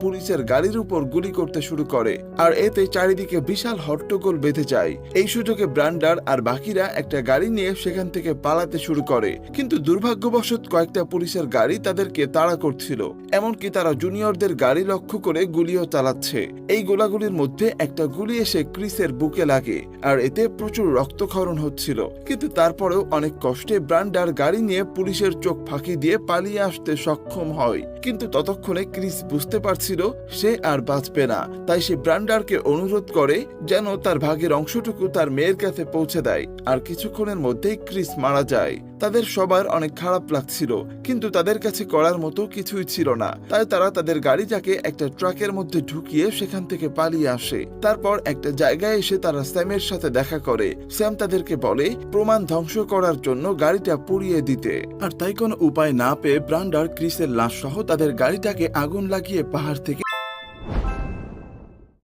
পুলিশের গাড়ির উপর গুলি করতে শুরু করে, আর এতে চারিদিকে বিশাল হট্টগোল বেঁধে যায়। এই সুযোগে ব্রান্ডার আর বাকিরা একটা গাড়ি নিয়ে সেখান থেকে পালাতে শুরু করে, কিন্তু দুর্ভাগ্যবশত কয়েকটা পুলিশের গাড়ি তাদেরকে তাড়া করছিল। এমনকি তারা জুনিয়রদের গাড়ি লক্ষ্য করে গুলিও চালাচ্ছে। এই গোলাগুলির মধ্যে একটা গুলি এসে ক্রিসের বুকে লাগে, আর এতে প্রচুর রক্তক্ষরণ হচ্ছিল। কিন্তু তারপরেও অনেক কষ্টে ব্রান্ডার গাড়ি নিয়ে পুলিশের চোখ ফাঁকি দিয়ে পালিয়ে আসতে সক্ষম হয়। কিন্তু ততক্ষণে ক্রিস বুঝতে পারছিল সে আর বাঁচবে না, তাই সে ব্রান্ডারকে অনুরোধ করে যেন তার ভাগের অংশটুকু তার মেয়ের কাছে পৌঁছে দেয়। আর কিছুক্ষণের মধ্যেই ক্রিস মারা যায়। তাদের সবার অনেক খারাপ লাগছিল, কিন্তু তাদের কাছে করার মতো কিছুই ছিল না। তাই তারা তাদের গাড়িটাকে একটা ট্রাকের মধ্যে ঢুকিয়ে সেখান থেকে পালিয়ে আসে। তারপর একটা জায়গায় এসে তারা স্যামের সাথে দেখা করে। স্যাম তাদেরকে বলে প্রমাণ ধ্বংস করার জন্য গাড়িটা পুড়িয়ে দিতে। আর তাই কোনো উপায় না পেয়ে ব্রান্ডার ক্রিসের লাশ সহ তাদের গাড়িটাকে আগুন লাগিয়ে পাহাড়